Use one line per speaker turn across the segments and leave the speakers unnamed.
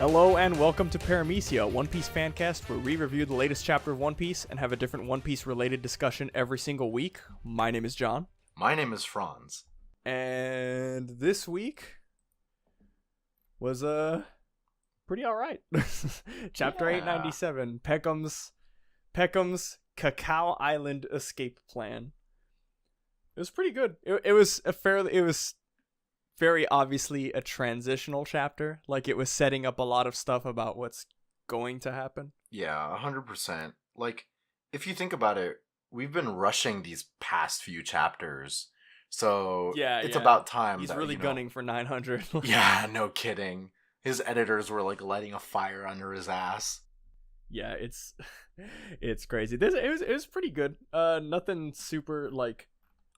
Hello and welcome to Paramecia, One Piece fancast, where we review the latest chapter of One Piece and have a different One Piece related discussion every single week. My name is John.
My name is Franz.
And this week was pretty alright. Chapter 897, Pekoms Cacao Island Escape Plan. It was pretty good. It was very obviously a transitional chapter. Like, it was setting up a lot of stuff about what's going to happen.
Yeah, 100%. Like, if you think about it, we've been rushing these past few chapters. So it's about time.
He's really gunning for 900.
Yeah, no kidding. His editors were like lighting a fire under his ass.
Yeah, it's crazy. It was pretty good. Nothing super like.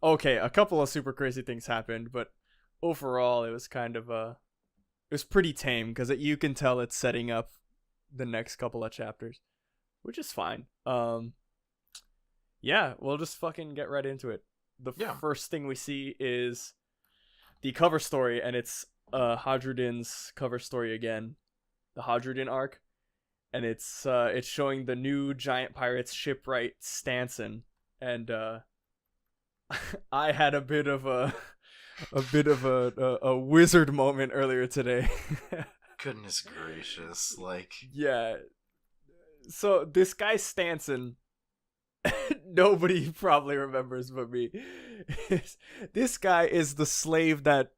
Okay, a couple of super crazy things happened, but overall it was kind of it was pretty tame because you can tell it's setting up the next couple of chapters, which is fine. Yeah, we'll just fucking get right into it. The first thing we see is the cover story, and it's Hadrudin's cover story again, the Hadrudin arc, and it's showing the new giant pirates shipwright Stanson, and I had a bit of a wizard moment earlier today.
Goodness gracious, like,
yeah. So this guy Stanson, nobody probably remembers but me. This guy is the slave that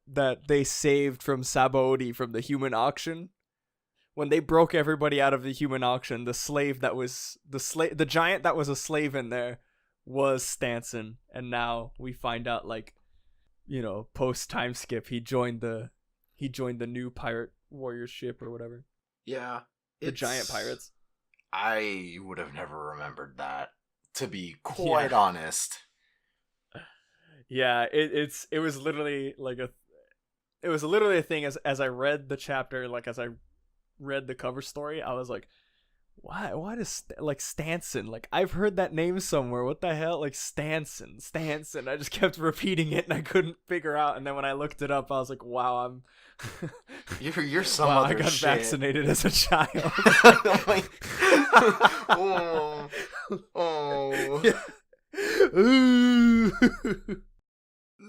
they saved from Sabaody from the human auction. When they broke everybody out of the human auction, the giant that was a slave in there was Stanson, and now we find out, like, you know, post time skip, he joined the new pirate warrior ship or whatever.
Yeah,
the giant pirates.
I would have never remembered that, to be quite honest.
Yeah, it was literally like a thing as I read the chapter, like as I read the cover story, I was like, why does like Stanson, like I've heard that name somewhere, what the hell, like Stanson. I just kept repeating it and I couldn't figure out, and then when I looked it up I was like, wow, I'm
you're some
wow,
other
I got
shit.
Vaccinated as a child.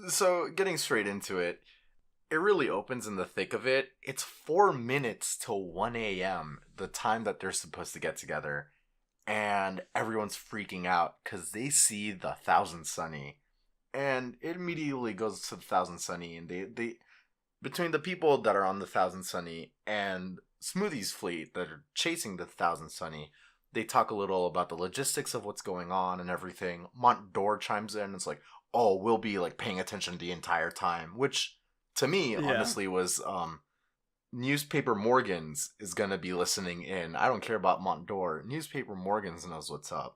So getting straight into it, it really opens in the thick of it. It's 4 minutes till 1 a.m., the time that they're supposed to get together. And everyone's freaking out because they see the Thousand Sunny. And it immediately goes to the Thousand Sunny. And they between the people that are on the Thousand Sunny and Smoothie's fleet that are chasing the Thousand Sunny, they talk a little about the logistics of what's going on and everything. Mont d'Or chimes in and it's like, oh, we'll be like paying attention the entire time. Which, to me, honestly, was Newspaper Morgans is gonna be listening in. I don't care about Mont d'Or. Newspaper Morgans knows what's up.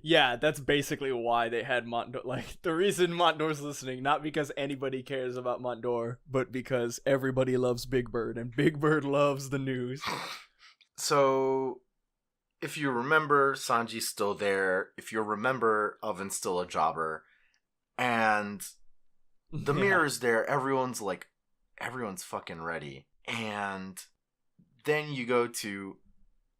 Yeah, that's basically why they had Mont d'Or. Like, the reason Mont d'Or's listening, not because anybody cares about Mont d'Or, but because everybody loves Big Bird, and Big Bird loves the news.
So, if you remember, Sanji's still there. If you remember, Oven's still a jobber. And the mirror's there. Everyone's fucking ready. And then you go to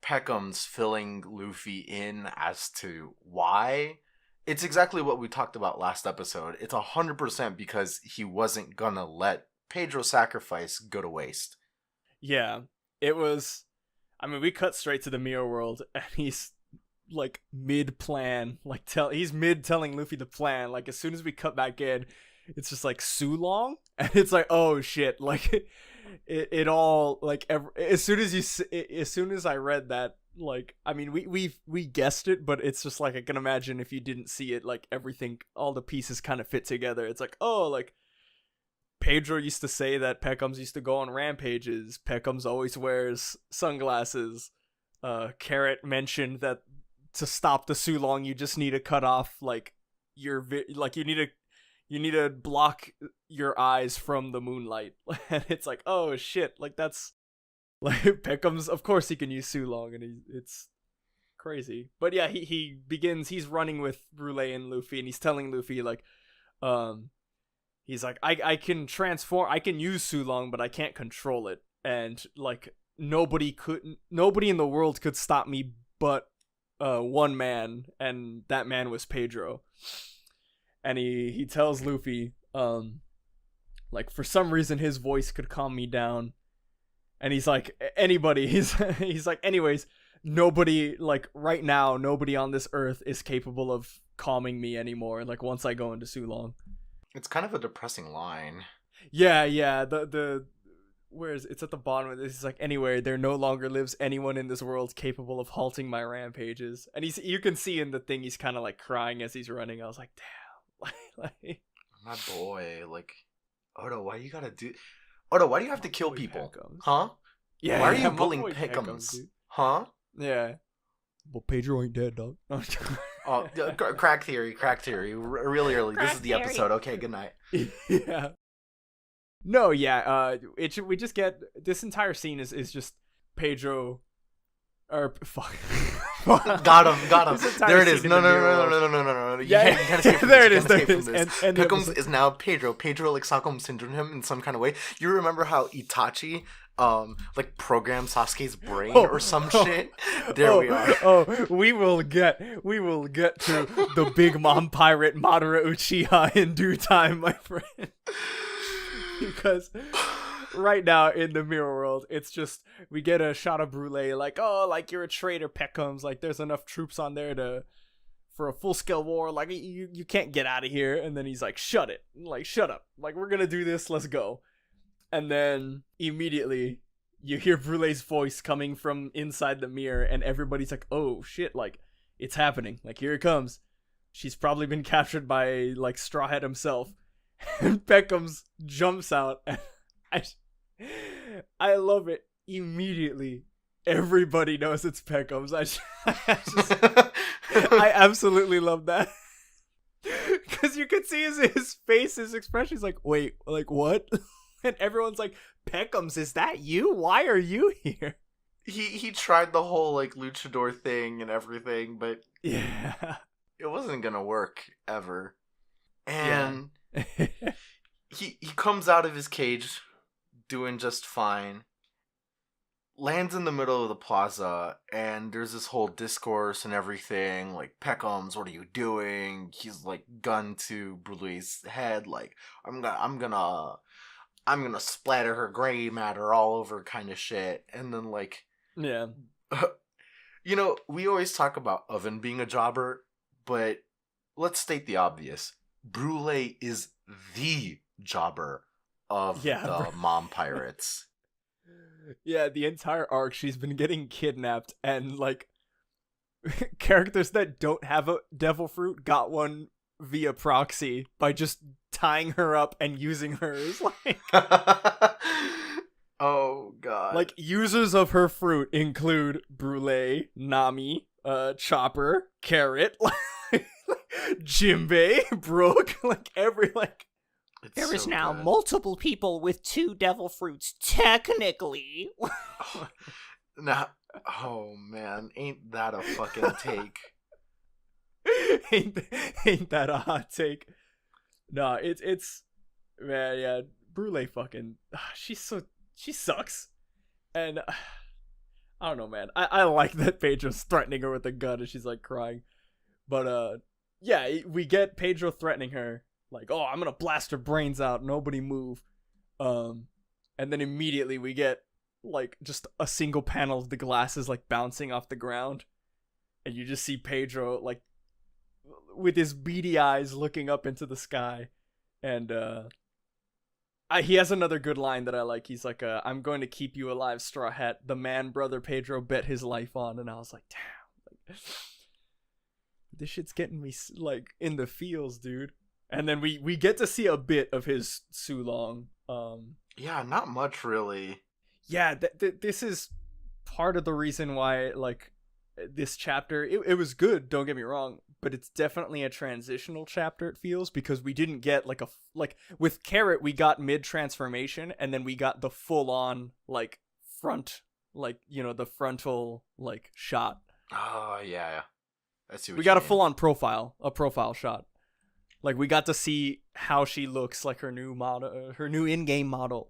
Pekoms filling Luffy in as to why. It's exactly what we talked about last episode. It's 100% because he wasn't gonna let Pedro's sacrifice go to waste.
Yeah, it was. I mean, we cut straight to the mirror world, and he's like mid-plan. Like, he's mid-telling Luffy the plan. Like, as soon as we cut back in, it's just like Sulong, and it's like, oh shit, like it all, like, as soon as I read that, like, I mean, we guessed it, but it's just like, I can imagine if you didn't see it, like, everything, all the pieces kind of fit together. It's like, oh, like, Pedro used to say that Pekoms used to go on rampages. Pekoms always wears sunglasses. Carrot mentioned that to stop the Sulong, you just need to cut off, like, you need to block your eyes from the moonlight. And it's like, oh shit, like, that's like Pekoms, of course he can use Sulong, and it's crazy. But yeah, he's running with Brule and Luffy, and he's telling Luffy, like, he's like, I can transform, I can use Sulong, but I can't control it. And like nobody in the world could stop me but one man, and that man was Pedro. And he tells Luffy, like, for some reason his voice could calm me down. And he's like, anybody, he's like, anyways, nobody, like, right now, nobody on this earth is capable of calming me anymore, like, once I go into Sulong.
It's kind of a depressing line.
Yeah, the where is it? It's at the bottom of this. It's like, anyway, there no longer lives anyone in this world capable of halting my rampages. And you can see in the thing, he's kind of like crying as he's running. I was like, damn. like,
my boy, like, Oda, why do you have to kill people?
Pekoms.
Huh?
Yeah.
Why are you
my
bullying
boy
Pekoms?
dude.
Huh?
Yeah. Well, Pedro ain't dead, dog.
Oh, crack theory. Really early. This is the
theory.
episode. Okay, good night.
Yeah. No, yeah. We just get this entire scene is just Pedro, or fuck.
Got him.
This entire
There it
scene
is.
in
No.
the mirror world.
You
Yeah,
can't escape from
there
this.
it
You
is.
can't escape from this.
And
Pekoms is now Pedro. Pedro, like, Stockholm syndrome him in some kind of way. You remember how Itachi like, programmed Sasuke's brain or some shit? There we are.
We will get to the big mom pirate Madara Uchiha in due time, my friend. Because right now in the mirror world, it's just, we get a shot of Brule, like, oh, like, you're a traitor, Pekoms, like, there's enough troops on there for a full-scale war, like, you can't get out of here. And then he's like, shut up, like, we're gonna do this, let's go. And then immediately you hear Brule's voice coming from inside the mirror, and everybody's like, oh shit, like, it's happening, like, here it comes. She's probably been captured by, like, Straw Hat himself. And Pekoms jumps out, and I love it. Immediately everybody knows it's Pekoms. I absolutely love that. Because you could see his face, his expression. He's like, wait, like, what? And everyone's like, Pekoms, is that you? Why are you here?
He tried the whole, like, luchador thing and everything, but
yeah,
it wasn't gonna work ever. And
yeah.
he comes out of his cage doing just fine, lands in the middle of the plaza, and there's this whole discourse and everything, like, Pekoms, what are you doing? He's, like, gun to Brule's head, like, I'm gonna splatter her gray matter all over kind of shit. And then, like,
Yeah.
You know, we always talk about Oven being a jobber, but let's state the obvious. Brule is the jobber of the mom pirates.
Yeah, the entire arc, she's been getting kidnapped, and, like, characters that don't have a devil fruit got one via proxy by just tying her up and using her as, like...
Oh, God.
Like, users of her fruit include Brule, Nami, Chopper, Carrot, Jimbei, Brook, like,
It's
There is
so
now
good.
multiple people with 2 devil fruits, technically.
Now, oh, man. Ain't that a fucking take?
ain't that a hot take? No, it's man, yeah, Brule fucking, she sucks. And I don't know, man. I like that Pedro's threatening her with a gun and she's, like, crying. But yeah, we get Pedro threatening her, like, oh, I'm gonna blast her brains out, nobody move. And then immediately we get, like, just a single panel of the glasses, like, bouncing off the ground, and you just see Pedro, like, with his beady eyes looking up into the sky. And he has another good line that I like. He's like, I'm going to keep you alive, Straw Hat, the man brother Pedro bet his life on. And I was like, damn, like, this shit's getting me, like, in the feels, dude. And then we get to see a bit of his Sulong.
Yeah, not much, really.
Yeah, this is part of the reason why, like, this chapter, it was good, don't get me wrong, but it's definitely a transitional chapter, it feels, because we didn't get, like, with Carrot, we got mid-transformation, and then we got the full-on, like, front, like, you know, the frontal, like, shot.
Oh, yeah. I see what
We
you
got a
mean.
full-on profile shot. Like, we got to see how she looks, like, her new model, her new in-game model.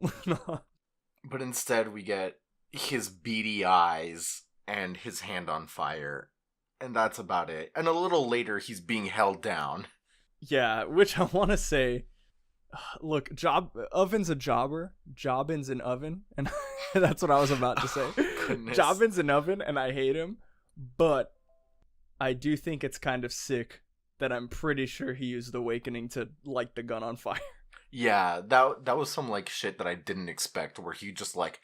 But instead we get his beady eyes and his hand on fire. And that's about it. And a little later, he's being held down.
Yeah, which I want to say, look, Oven's a jobber, Jobbins an oven, and that's what I was about to say.
Goodness.
Jobbins an oven, and I hate him, but I do think it's kind of sick that I'm pretty sure he used Awakening to light the gun on fire.
Yeah, that was some like shit that I didn't expect, where he just like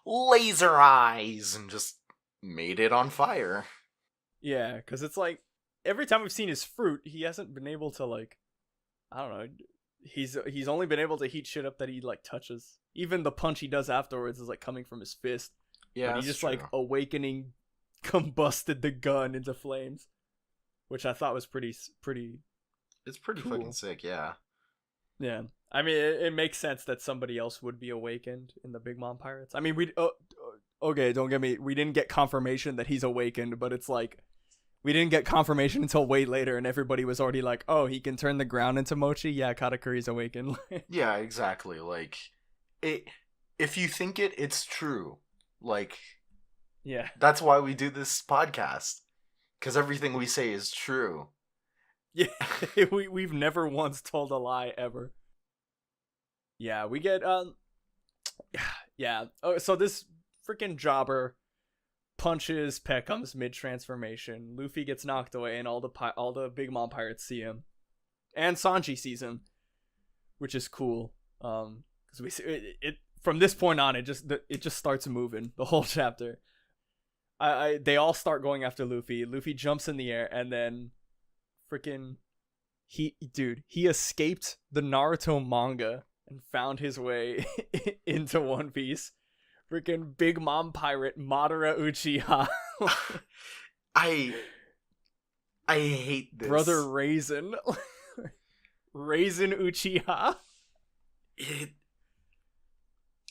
laser eyes and just made it on fire.
Yeah, because it's like every time we've seen his fruit, he hasn't been able to like, I don't know. He's only been able to heat shit up that he like touches. Even the punch he does afterwards is like coming from his fist.
Yeah,
he just like Awakening combusted the gun into flames, which I thought was pretty.
It's pretty
cool.
fucking sick. Yeah.
Yeah, I mean it makes sense that somebody else would be awakened in the Big Mom Pirates. I mean okay, don't get me. We didn't get confirmation that he's awakened, but it's like we didn't get confirmation until way later, and everybody was already like, "Oh, he can turn the ground into mochi." Yeah, Katakuri's awakened.
Yeah, exactly. Like, if you think it's true. Like,
yeah,
that's why we do this podcast, because everything we say is true.
Yeah, we've never once told a lie ever. Yeah, we get yeah. Oh, so this freaking jobber punches Pekoms mid-transformation. Luffy gets knocked away, and all the Big Mom Pirates see him, and Sanji sees him, which is cool. Because we see it from this point on, it just starts moving the whole chapter. They all start going after Luffy. Luffy jumps in the air, and then freaking he escaped the Naruto manga and found his way into One Piece. Freaking Big Mom Pirate Madara Uchiha.
I hate this.
Brother Raisin. Raisin Uchiha.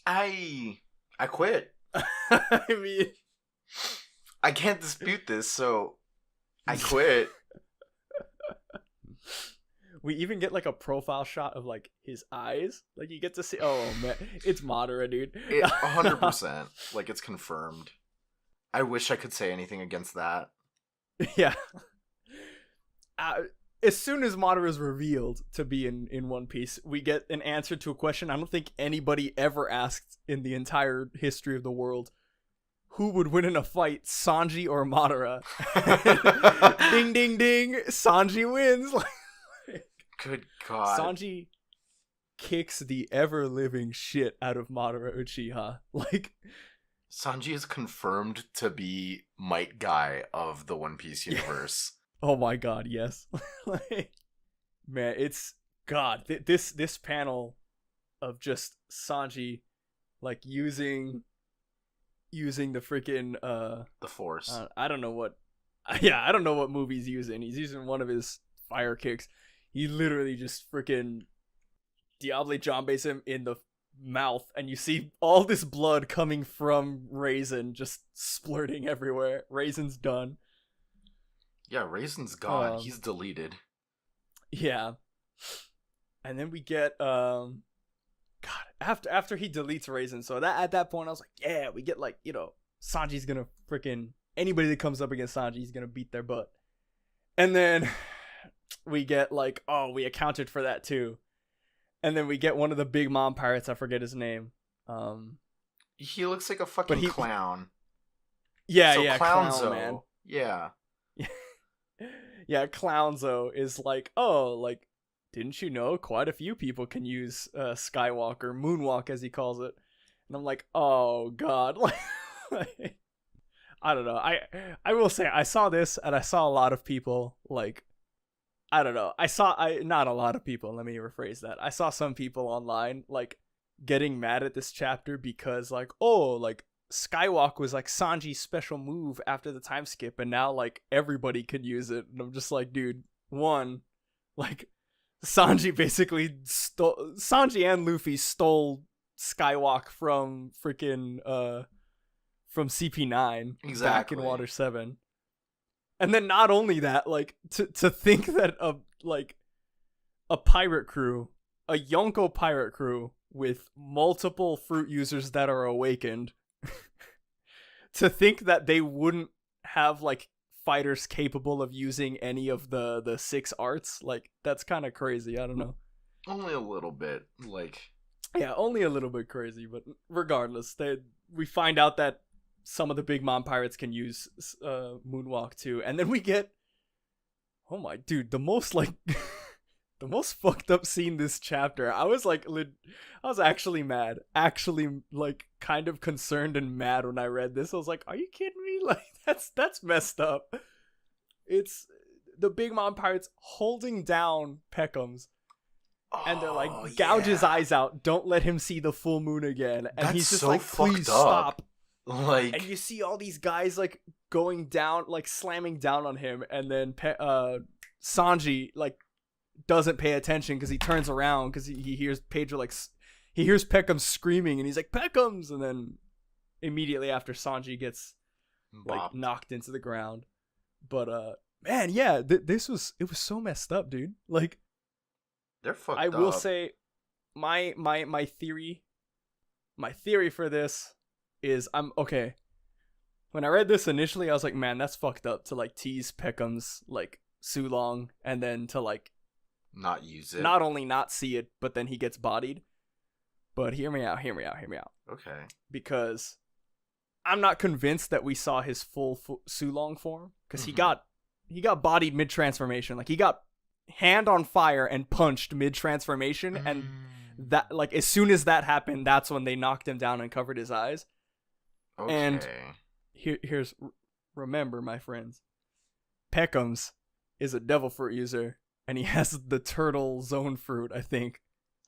I quit.
I mean,
I can't dispute this, so I quit.
We even get like a profile shot of like his eyes. Like you get to see. Oh man, it's Madara, dude.
100%. Like it's confirmed. I wish I could say anything against that.
Yeah. As soon as Madara is revealed to be in One Piece, we get an answer to a question I don't think anybody ever asked in the entire history of the world. Who would win in a fight, Sanji or Madara? Ding, ding, ding. Sanji wins.
Good God.
Sanji kicks the ever-living shit out of Madara Uchiha. Like,
Sanji is confirmed to be Might Guy of the One Piece universe.
Oh my God, yes. Like, man, it's God. This panel of just Sanji, like using the freaking
the Force.
I don't know what. Yeah, I don't know what move he's using. He's using one of his fire kicks. He literally just freaking Diable Jambe's him in the mouth, and you see all this blood coming from Raisin just splurting everywhere. Raisin's done.
Yeah, Raisin's gone. He's deleted.
Yeah. And then we get God, after he deletes Raisin, so that at that point I was like, yeah, we get like, Sanji's gonna freaking anybody that comes up against Sanji, he's gonna beat their butt. And then we get like, oh, we accounted for that too. And then we get one of the Big Mom Pirates, I forget his name.
He looks like a fucking clown.
Yeah,
so
yeah, Clown, man.
Yeah.
Yeah, Clownzo is like, oh, like, didn't you know quite a few people can use Skywalk or Moonwalk as he calls it? And I'm like, oh God. Like, I don't know. I will say I saw this and I saw a lot of people like, I don't know. Not a lot of people. Let me rephrase that. I saw some people online like getting mad at this chapter because like, oh, like Skywalk was like Sanji's special move after the time skip, and now like everybody could use it. And I'm just like, dude, one, like Sanji and Luffy stole Skywalk from freaking from CP9 back in Water 7. And then not only that, like to think that a pirate crew, a Yonko pirate crew with multiple fruit users that are awakened to think that they wouldn't have like fighters capable of using any of the six arts, like that's kind of crazy. I don't know.
Only a little bit, like.
Yeah, only a little bit crazy, but regardless, we find out that some of the Big Mom pirates can use moonwalk too, and then we get, oh my dude, the most like the most fucked up scene this chapter. I was like, I was actually mad, actually like kind of concerned and mad when I read this. I was like, are you kidding me? Like that's messed up. It's the Big Mom pirates holding down Pekoms. And they're like, gouge his eyes out. Don't let him see the full moon again. And
That's
he's just
so
like, please stop.
Like,
and you see all these guys like going down, like slamming down on him. And then Sanji like doesn't pay attention because he turns around because he hears Pedro like he hears Pekoms screaming and he's like, Pekoms. And then immediately after, Sanji gets like knocked into the ground. But man, yeah, it was so messed up, dude. Like.
They're fucked up.
I will say, my theory for this is I'm okay. When I read this initially, I was like, man, that's fucked up to like tease Pekoms like Sulong and then to like
not use it.
Not only not see it, but then he gets bodied. But hear me out.
Okay.
Because I'm not convinced that we saw his full Sulong form because he got bodied mid transformation. Like he got hand on fire and punched mid transformation, and that like as soon as that happened, that's when they knocked him down and covered his eyes.
Okay.
And here's remember, my friends, Pekoms is a devil fruit user, and he has the turtle zone fruit. I think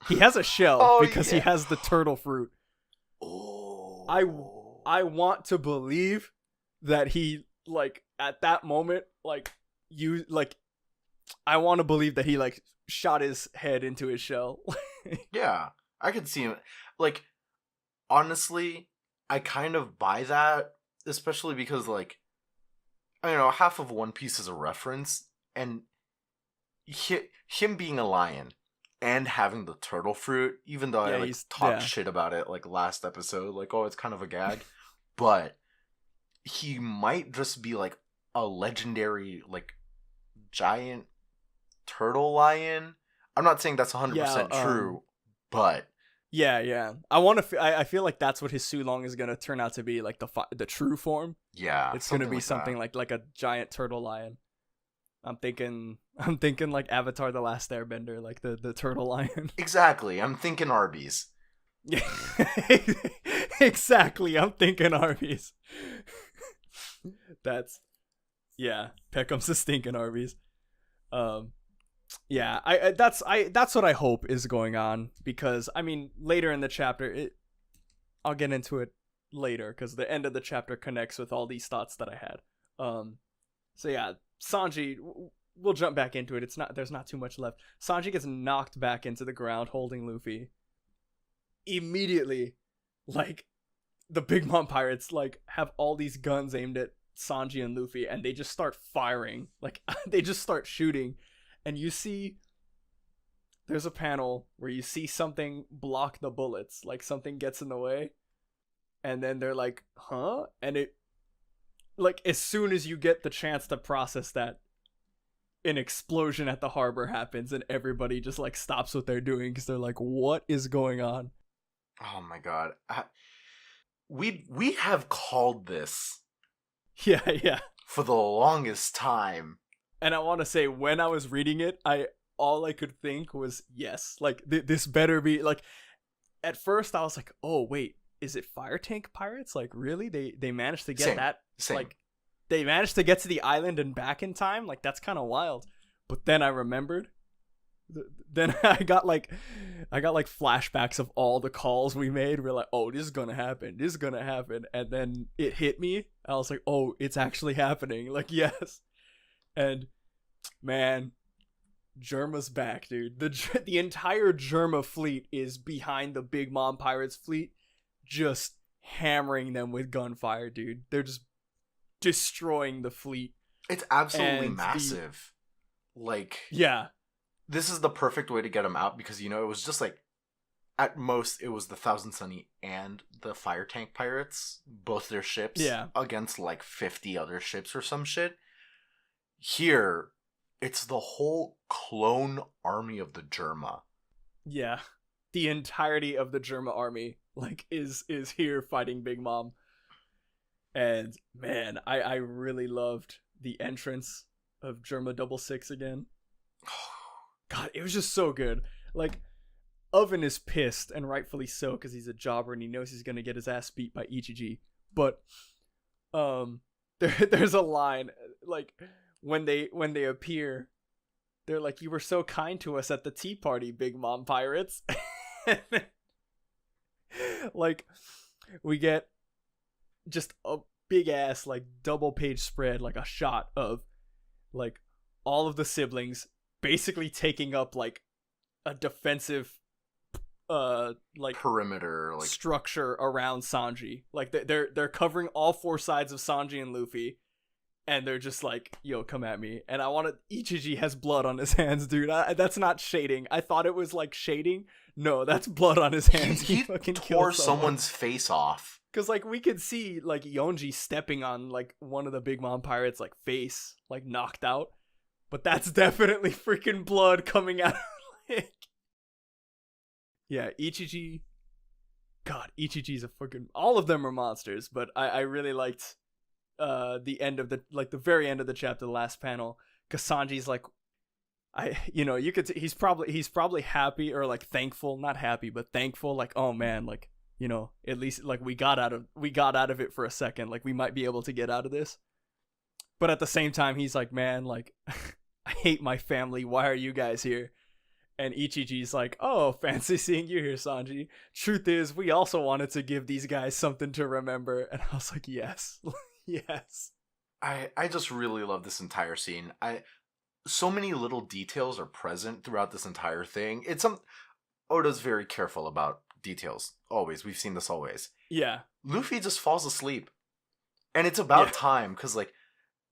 he has a shell because he has the turtle fruit.
Oh,
I want to believe that he like at that moment like you like. I want to believe that he like shot his head into his shell.
Yeah, I could see him. Like, honestly, I kind of buy that, especially because like, I don't know, half of One Piece is a reference, and him being a lion and having the turtle fruit, even though I like talked shit about it like last episode, like, oh, it's kind of a gag, but he might just be like a legendary like giant turtle lion. I'm not saying that's 100% true, but
yeah. I feel like that's what his Sulong is gonna turn out to be, like the true form.
Yeah,
it's gonna be something like a giant turtle lion. I'm thinking like Avatar: The Last Airbender, like the turtle lion.
Exactly. I'm thinking Arby's.
Exactly. I'm thinking Arby's. That's Pekoms is stinking Arby's. Yeah, that's what I hope is going on, because I mean later in the chapter I'll get into it later because the end of the chapter connects with all these thoughts that I had. So yeah, Sanji, we'll jump back into it. There's not too much left. Sanji gets knocked back into the ground holding Luffy. Immediately, like the Big Mom pirates like have all these guns aimed at Sanji and Luffy, and they just start firing. Like they just start shooting. And you see, there's a panel where you see something block the bullets, like something gets in the way, and then they're like, huh? And it, like, as soon as you get the chance to process that, an explosion at the harbor happens, and everybody just, like, stops what they're doing, because they're like, what is going on?
Oh my god. We have called this.
Yeah.
For the longest time.
And I want to say, when I was reading it, all I could think was, yes, like, this better be, like, at first I was like, oh, wait, is it Fire Tank Pirates? Like, really? They managed to get
Same.
Like, they managed to get to the island and back in time? Like, that's kind of wild. But then I remembered. Then I got flashbacks of all the calls we made. We're like, oh, this is gonna happen. And then it hit me. I was like, oh, it's actually happening. Like, yes. And man, GERMA's back, dude. The entire GERMA fleet is behind the Big Mom Pirates fleet, just hammering them with gunfire, dude. They're just destroying the fleet.
It's absolutely massive.
Yeah.
This is the perfect way to get them out, because, you know, it was just like at most it was the Thousand Sunny and the Fire Tank Pirates, both their ships,
Yeah.
against like 50 other ships or some shit. Here, it's the whole clone army of the Germa.
Yeah. The entirety of the Germa army like is here fighting Big Mom. And man, I really loved the entrance of Germa 66 again. God, it was just so good. Like, Oven is pissed, and rightfully so, because he's a jobber and he knows he's gonna get his ass beat by Ichiji. But there's a line, like, when they appear, they're like, "You were so kind to us at the tea party, Big Mom Pirates." Like, we get just a big ass like double page spread, like a shot of like all of the siblings basically taking up like a defensive like
perimeter, like
structure around Sanji. Like they're covering all four sides of Sanji and Luffy, and they're just like, "Yo, come at me." And I wanted Ichiji has blood on his hands, dude. That's not shading. I thought it was like shading. No, that's blood on his hands.
He
fucking
tore
killed someone.
someone's face off.
Cause like we could see like Yonji stepping on like one of the Big Mom Pirates like face, like knocked out, but that's definitely freaking blood coming out. Like, yeah, Ichiji. God, Ichiji's a fucking. All of them are monsters, but I really liked the end of the very end of the chapter, the last panel. Cause Sanji's like, you could he's probably happy or like thankful, not happy but thankful. Like, oh man, like. At least like we got out of it for a second. Like we might be able to get out of this. But at the same time, he's like, man, like I hate my family. Why are you guys here? And Ichiji's like, oh, fancy seeing you here, Sanji. Truth is, we also wanted to give these guys something to remember. And I was like, yes, yes.
I just really love this entire scene. So many little details are present throughout this entire thing. Oda's very careful about details. Always. We've seen this always.
Yeah.
Luffy just falls asleep. And it's about time, because, like,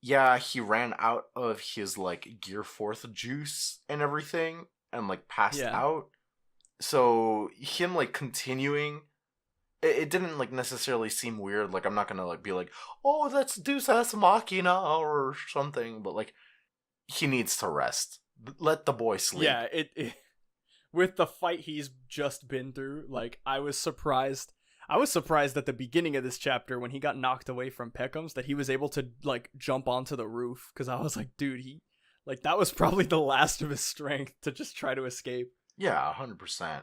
yeah, he ran out of his, like, Gear 4th juice and everything, and, like, passed out. So, him, like, continuing, it didn't, like, necessarily seem weird. Like, I'm not gonna, like, be like, oh, that's Deus Ex Machina or something, but, like, he needs to rest. Let the boy sleep.
Yeah, it with the fight he's just been through, like, I was surprised at the beginning of this chapter when he got knocked away from Pekoms that he was able to, like, jump onto the roof, because I was like, dude, that was probably the last of his strength to just try to escape.
Yeah, 100%.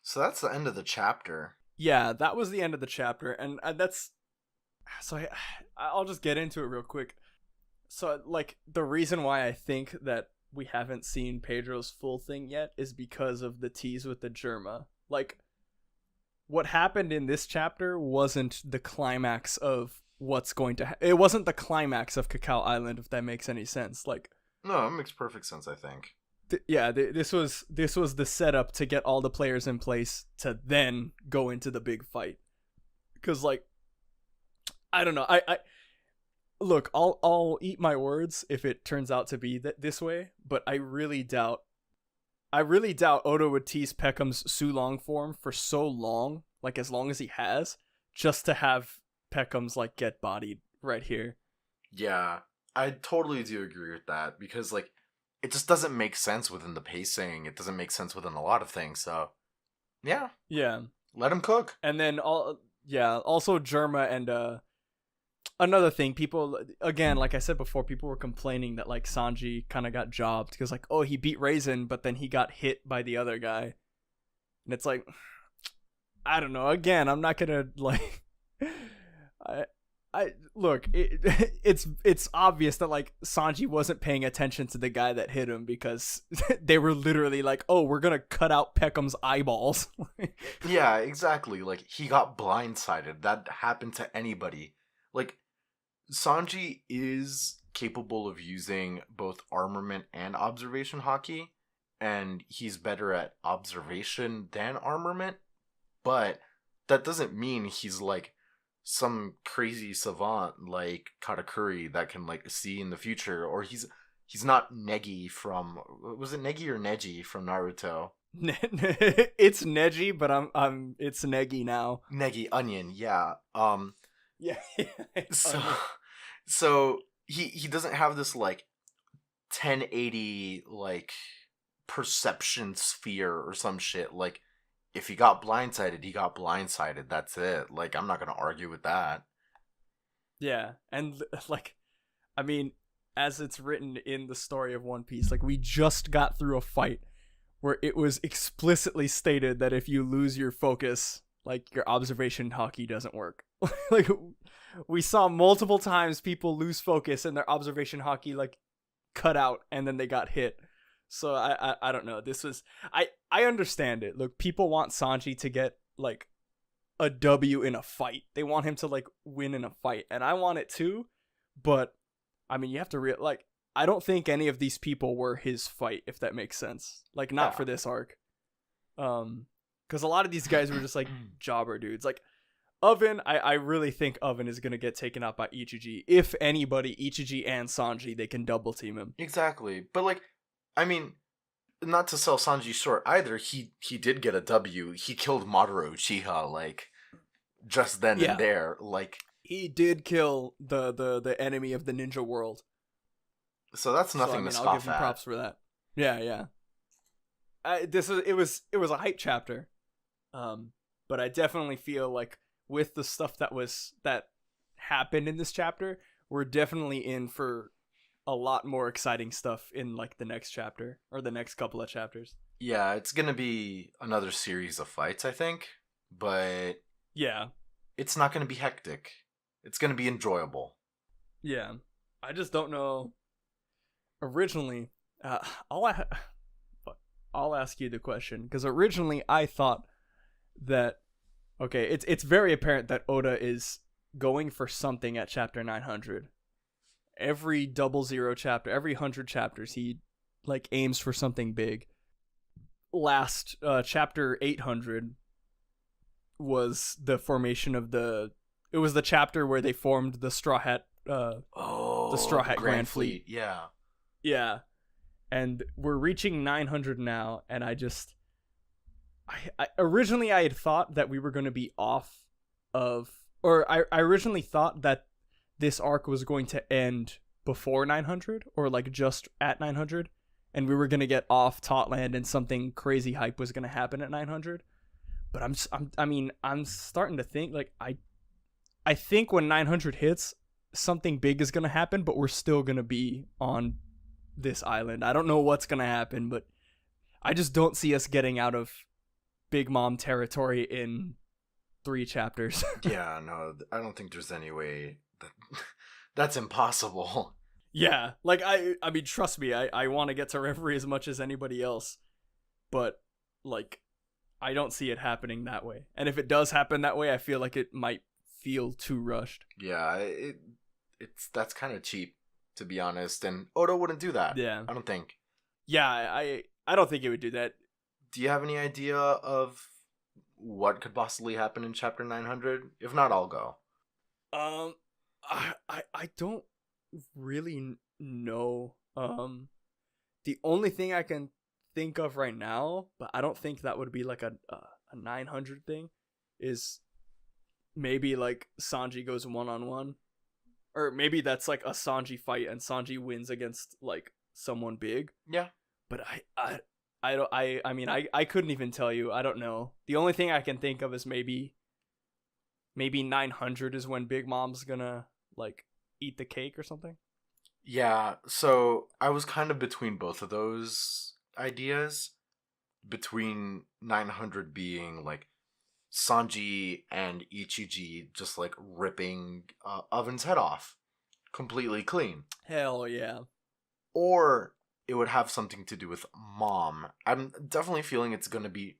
So that's the end of the chapter.
Yeah, that was the end of the chapter, and I'll just get into it real quick. So, like, the reason why I think that we haven't seen Pedro's full thing yet is because of the tease with the Germa. Like, what happened in this chapter wasn't the climax of what's going to it wasn't the climax of Cacao Island, if that makes any sense. Like,
no, it makes perfect sense, I think.
This was the setup to get all the players in place to then go into the big fight. Because, like, I don't know, I look, I'll eat my words if it turns out to be this way, but I really doubt Oda would tease Pekom's Sulong form for so long, like as long as he has, just to have Pekoms like get bodied right here.
Yeah, I totally do agree with that, because like it just doesn't make sense within the pacing. It doesn't make sense within a lot of things. So yeah, let him cook.
And then also Germa and another thing, people, again, like I said before, people were complaining that like Sanji kind of got jobbed because like, oh, he beat Raisin, but then he got hit by the other guy, and it's like, I don't know. Again, I'm not gonna like, I look, it's obvious that like Sanji wasn't paying attention to the guy that hit him because they were literally like, oh, we're gonna cut out Pekom's eyeballs.
Yeah, exactly. Like he got blindsided. That happened to anybody. Like, Sanji is capable of using both armament and observation haki, and he's better at observation than armament, but that doesn't mean he's, like, some crazy savant like Katakuri that can, like, see in the future, or he's not Negi from... Was it Negi or Neji from Naruto?
It's Neji, but it's Negi now.
Negi onion, yeah.
Yeah.
So
Onion.
so he doesn't have this like 1080 like perception sphere or some shit. Like if he got blindsided, he got blindsided. That's it. Like I'm not gonna argue with that.
Yeah, and like, I mean, as it's written in the story of One Piece, like we just got through a fight where it was explicitly stated that if you lose your focus, like your observation hockey doesn't work. Like we saw multiple times people lose focus and their observation hockey like cut out and then they got hit. So I don't know. This was I understand it. Look, people want Sanji to get like a W in a fight. They want him to like win in a fight, and I want it too. But I mean, you have to like I don't think any of these people were his fight, if that makes sense. Like not for this arc. Because a lot of these guys were just like jobber dudes. Like Oven, I really think Oven is gonna get taken out by Ichiji. If anybody, Ichiji and Sanji, they can double team him.
Exactly. But like I mean, not to sell Sanji short either, he did get a W. He killed Madara Uchiha like just then and there. Like
he did kill the enemy of the ninja world.
So that's nothing to scoff at.
I'll give him props for that. Yeah. It was a hype chapter. But I definitely feel like with the stuff that happened in this chapter, we're definitely in for a lot more exciting stuff in like the next chapter or the next couple of chapters.
Yeah, it's gonna be another series of fights, I think, but
yeah,
it's not gonna be hectic. It's gonna be enjoyable.
Yeah, I just don't know. Originally, I'll ask you the question because originally I thought that it's very apparent that Oda is going for something at chapter 900. Every 00 chapter, every 100 chapters, he like aims for something big. Last chapter 800 was the formation of it was the chapter where they formed the Straw Hat the Straw Hat Grand Fleet. Yeah. And we're reaching 900 now, and I originally I had thought that we were going to be off of, or I originally thought that this arc was going to end before 900 or like just at 900, and we were going to get off Totland and something crazy hype was going to happen at 900. But I'm starting to think like I think when 900 hits, something big is going to happen, but we're still going to be on this island. I don't know what's going to happen, but I just don't see us getting out of Big Mom territory in 3 chapters.
Yeah, no, I don't think there's any way that's impossible.
Yeah, like I mean, trust me, I want to get to Reverie as much as anybody else, but like I don't see it happening that way. And if it does happen that way, I feel like it might feel too rushed.
Yeah, that's kind of cheap, to be honest, and Oda wouldn't do that.
Yeah,
I don't think.
Yeah, I don't think it would do that.
Do you have any idea of what could possibly happen in chapter 900? If not, I'll go.
I don't really know. The only thing I can think of right now, but I don't think that would be like a 900 thing, is maybe like Sanji goes 1-on-1, or maybe that's like a Sanji fight and Sanji wins against like someone big.
Yeah,
but I couldn't even tell you. I don't know. The only thing I can think of is maybe 900 is when Big Mom's gonna like eat the cake or something.
Yeah, so I was kind of between both of those ideas. Between 900 being like Sanji and Ichiji just like ripping Oven's head off completely clean.
Hell yeah.
Or it would have something to do with Mom. I'm definitely feeling it's going to be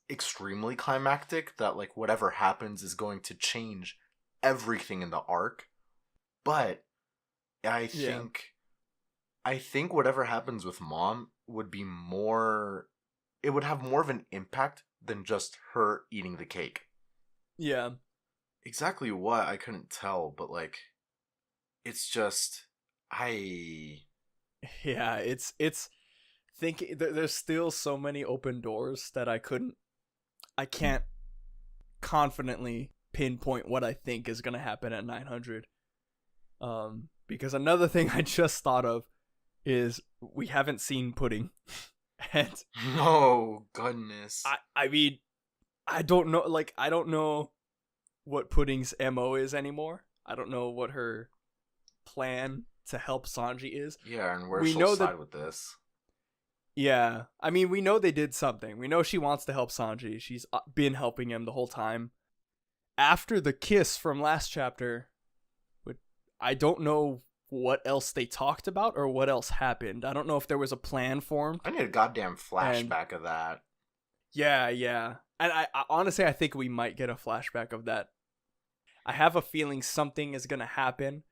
extremely climactic, that like whatever happens is going to change everything in the arc. But I think whatever happens with Mom would be more, it would have more of an impact than just her eating the cake.
Yeah.
Exactly what, I couldn't tell, but like it's just
Yeah, it's there's still so many open doors that I can't confidently pinpoint what I think is gonna happen at 900. Because another thing I just thought of is we haven't seen Pudding, and
Oh goodness.
I mean, I don't know. Like, I don't know what Pudding's MO is anymore. I don't know what her plan to help Sanji is.
Yeah, and where
we
she'll
know
side
that-
with this.
Yeah, I mean, we know they did something. We know she wants to help Sanji. She's been helping him the whole time. After the kiss from last chapter, I don't know what else they talked about or what else happened. I don't know if there was a plan formed.
I need a goddamn flashback of that.
Yeah. And I honestly, I think we might get a flashback of that. I have a feeling something is going to happen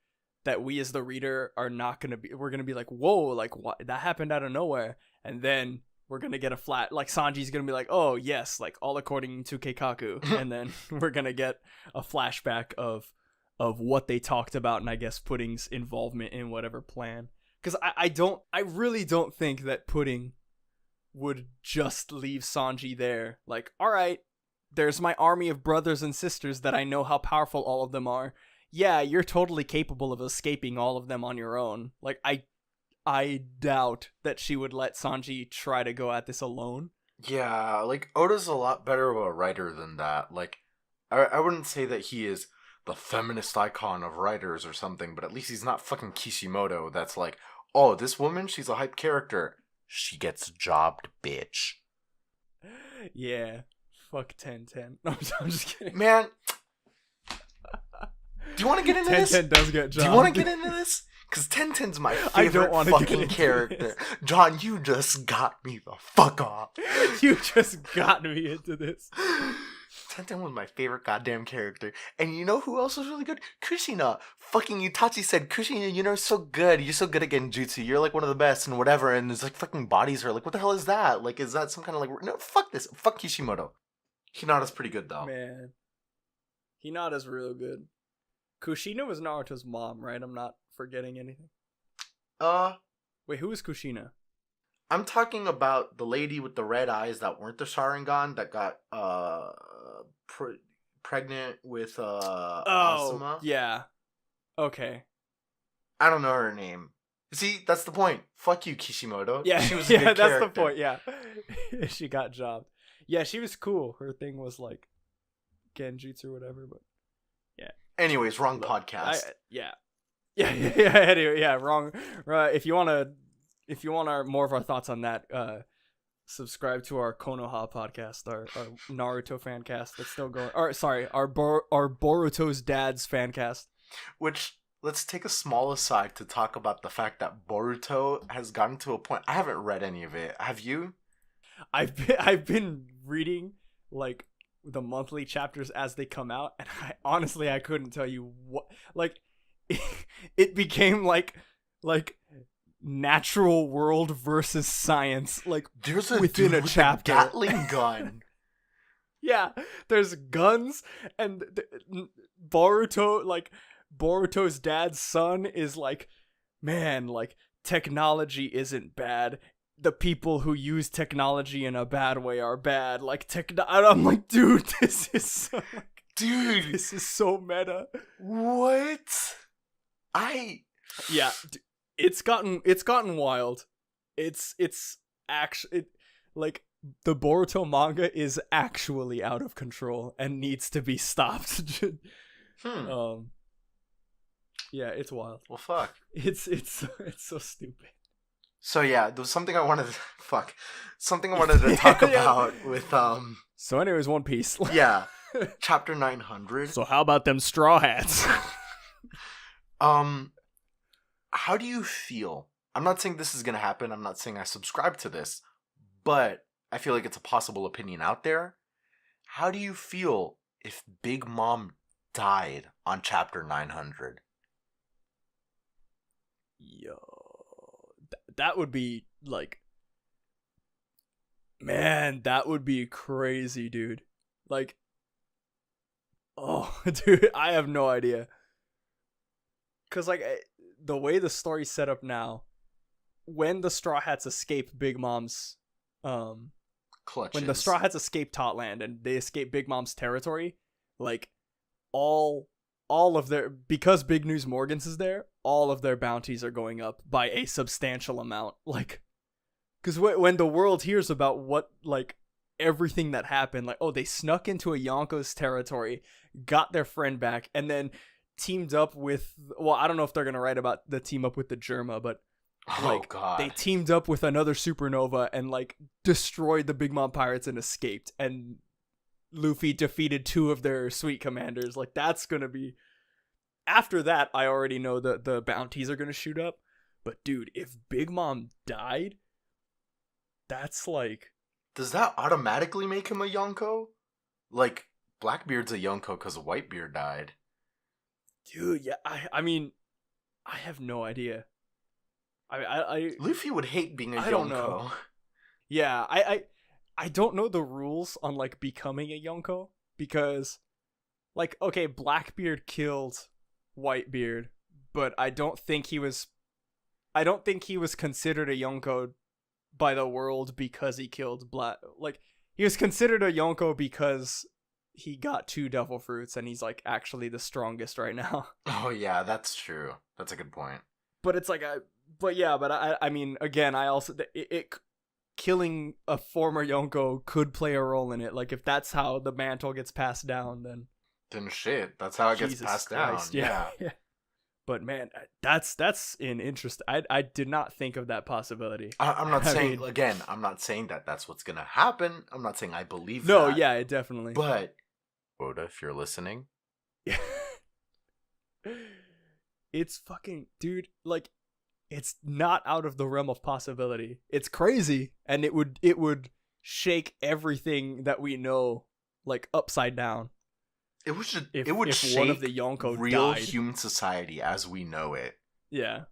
that we as the reader are not going to be, we're going to be like, whoa, like what? That happened out of nowhere. And then we're going to get like Sanji's going to be like, oh yes, like all according to Keikaku. And then we're going to get a flashback of what they talked about, and I guess Pudding's involvement in whatever plan. Because I really don't think that Pudding would just leave Sanji there. Like, all right, there's my army of brothers and sisters that I know how powerful all of them are. Yeah, you're totally capable of escaping all of them on your own. Like, I doubt that she would let Sanji try to go at this alone.
Yeah, like, Oda's a lot better of a writer than that. Like, I wouldn't say that he is the feminist icon of writers or something, but at least he's not fucking Kishimoto that's like, oh, this woman, she's a hype character. She gets jobbed, bitch.
Yeah, fuck 10-10. No, I'm just kidding.
Man, do you want to get into this?
10-10 does get jobbed.
Do you want to get into this? Because 10-10's my
I don't
favorite
wanna get
fucking
into
character.
this.
John, you just got me the fuck off.
You just got me into this.
10-10 was my favorite goddamn character. And you know who else was really good? Kushina. Fucking Itachi said, Kushina, you know, so good. You're so good at genjutsu. You're like one of the best and whatever. And it's like fucking bodies her. Like, what the hell is that? Like, is that some kind of like... No, fuck this. Fuck Kishimoto. Hinata's pretty good, though.
Man. Hinata's real good. Kushina was Naruto's mom, right? I'm not forgetting anything. Wait, who is Kushina?
I'm talking about the lady with the red eyes that weren't the Sharingan that got pregnant with Asuma.
Yeah. Okay.
I don't know her name. See, that's the point. Fuck you, Kishimoto.
Yeah,
she was a good
that's
character.
the point. Yeah, she got jobbed. Yeah, she was cool. Her thing was like genjutsu or whatever. But yeah.
Anyways, wrong podcast.
Yeah. Anyway, yeah, wrong. Right. If you want more of our thoughts on that, subscribe to our Konoha podcast, our Naruto fan cast that's still going. Or sorry, our Boruto's dad's fan cast.
Which, let's take a small aside to talk about the fact that Boruto has gotten to a point. I haven't read any of it. Have you?
I've been reading like the monthly chapters as they come out, and I couldn't tell you what, like, it became like natural world versus science, like
there's a
within
dude
a
with
chapter.
a Gatling gun.
Yeah, there's guns, and Boruto's dad's son is like, man, like, technology isn't bad. The people who use technology in a bad way are bad. Like, I'm like, dude, this is so, like,
Dude,
this is so meta.
What?
Yeah, it's gotten wild. It's actually, like, the Boruto manga is actually out of control and needs to be stopped. Yeah, it's wild.
Well, fuck.
It's so stupid.
So yeah, there was something I wanted to talk about with
So anyways, One Piece.
yeah, chapter 900.
So how about them straw hats?
How do you feel? I'm not saying this is gonna happen. I'm not saying I subscribe to this, but I feel like it's a possible opinion out there. How do you feel if Big Mom died on chapter 900?
Yo, that would be like, man, that would be crazy, dude. Like, oh, dude, I have no idea. Cause like the way the story's set up now, when the Straw Hats escape Big Mom's
Clutches.
when the Straw Hats escape Totland and they escape Big Mom's territory, like all of their, because Big News Morgan's is there, all of their bounties are going up by a substantial amount. Like, because when the world hears about what, like, everything that happened, like, oh, they snuck into a Yonko's territory, got their friend back, and then teamed up with, well, I don't know if they're gonna write about the team up with the Germa, but like,
God.
they teamed up with another supernova and like destroyed the Big Mom pirates and escaped, and Luffy defeated 2 of their sweet commanders. Like, that's gonna be, after that I already know that the bounties are gonna shoot up. But dude, if Big Mom died, that's like,
Does that automatically make him a Yonko? Like, Blackbeard's a Yonko because Whitebeard died.
dude, yeah, I mean, I have no idea. I
Luffy would hate being a
I
Yonko.
don't know. Yeah, I don't know the rules on like becoming a Yonko, because like, okay, Blackbeard killed Whitebeard, but I don't think he was considered a Yonko by the world because he killed like, he was considered a Yonko because he got 2 devil fruits and he's like actually the strongest right now.
Oh yeah, that's true. That's a good point.
But it's like, I mean, again, I also, killing a former Yonko could play a role in it. Like, if that's how the mantle gets passed down, then
Shit, that's how it gets
Jesus
passed
Christ,
down. Yeah.
But man, that's an interest. I did not think of that possibility.
I'm not
I
saying,
mean,
again, I'm not saying that that's what's gonna happen. I'm not saying I believe
no,
that.
yeah, it definitely.
But, Oda, if you're listening,
It's fucking, dude, like, it's not out of the realm of possibility. It's crazy, and it would shake everything that we know, like, upside down.
it would
If
shake
one of the Yonko
real
died.
human society as we know it.
Yeah.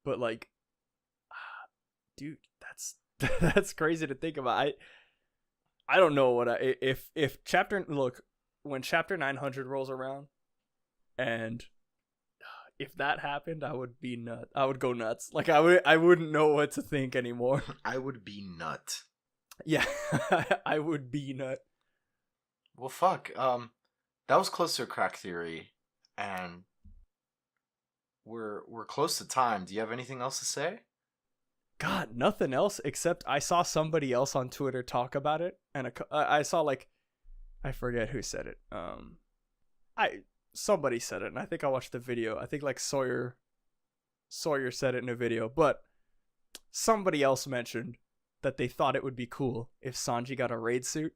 But like, dude, that's crazy to think about. I don't know what if chapter, look, when chapter 900 rolls around, and if that happened, I would go nuts. Like, I wouldn't know what to think anymore.
I would be nut.
Yeah. I would be nut.
Well, fuck. That was close to a crack theory, and we're close to time. Do you have anything else to say?
God, nothing else except I saw somebody else on Twitter talk about it, and I saw, like, I forget who said it. Somebody said it, and I think I watched the video. I think like Sawyer said it in a video, but somebody else mentioned that they thought it would be cool if Sanji got a raid suit.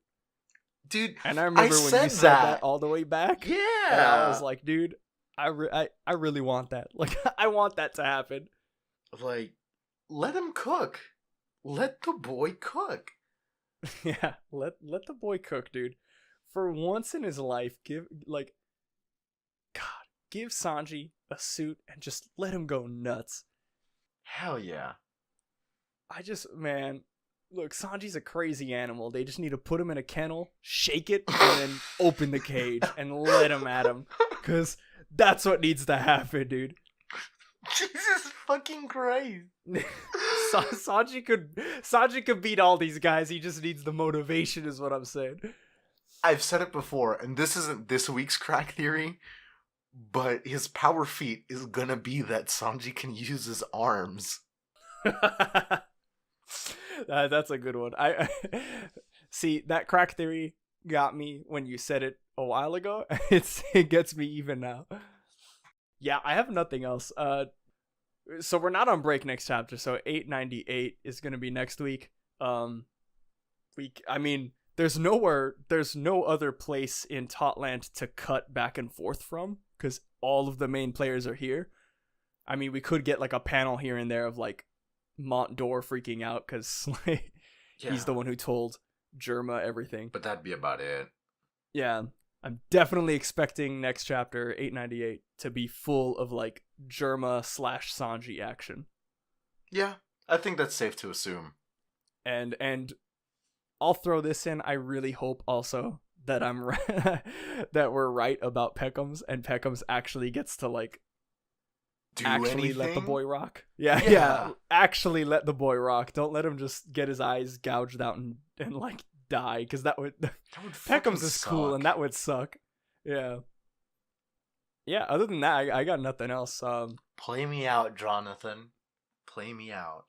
Dude,
And I remember when you said that all the way back.
Yeah.
And I was like, dude, I really want that. Like, I want that to happen.
Like, let him cook. Let the boy cook.
Yeah, let the boy cook, dude. For once in his life, give Sanji a suit and just let him go nuts.
Hell yeah.
Man, look, Sanji's a crazy animal. They just need to put him in a kennel, shake it, and then open the cage and let him at him. Because that's what needs to happen, dude.
Jesus fucking Christ.
Sanji could beat all these guys. He just needs the motivation, is what I'm saying.
I've said it before, and this isn't this week's crack theory, but his power feat is gonna be that Sanji can use his arms.
That's a good one. I see, that crack theory got me when you said it a while ago. It gets me even now. Yeah, I have nothing else. So we're not on break next chapter. So 898 is gonna be next week. I mean, there's no other place in Totland to cut back and forth from, because all of the main players are here. I mean, we could get like a panel here and there of like Mont d'Or freaking out because like, he's the one who told Germa everything.
But that'd be about it.
Yeah, I'm definitely expecting next chapter 898 to be full of like Germa / Sanji action.
Yeah, I think that's safe to assume.
And I'll throw this in. I really hope also that I'm right, that we're right about Pekoms, and Pekoms actually gets to like actually let the
anything?
boy rock. Yeah, yeah,
Yeah.
actually let the boy rock. Don't let him just get his eyes gouged out and like die, because that would
That would fucking
Pekoms is cool and
suck.
that would suck. Yeah. Yeah, other than that, I got nothing else.
Play me out, Jonathan. Play me out.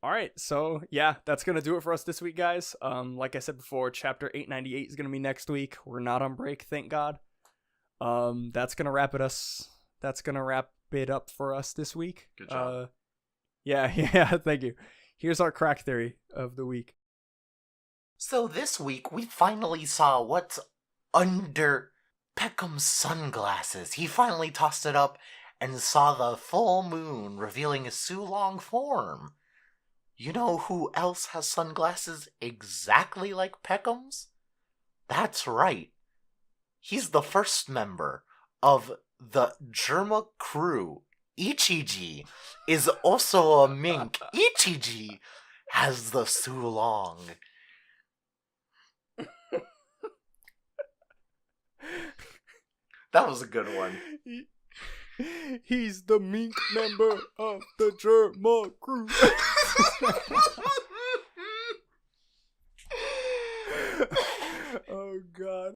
All right, so yeah, that's gonna do it for us this week, guys. Like I said before, chapter 898 is gonna be next week. We're not on break, thank God. That's gonna wrap it up for us this week.
Good job.
Yeah, yeah, thank you. Here's our crack theory of the week.
So this week, we finally saw what's under Pekom's sunglasses. He finally tossed it up and saw the full moon revealing a Sulong form. You know who else has sunglasses exactly like Pekom's? That's right. He's the first member of the GERMA crew. Ichiji is also a mink. Ichiji has the Sulong. That was a good one.
He's the mink member of the GERMA crew. Oh God.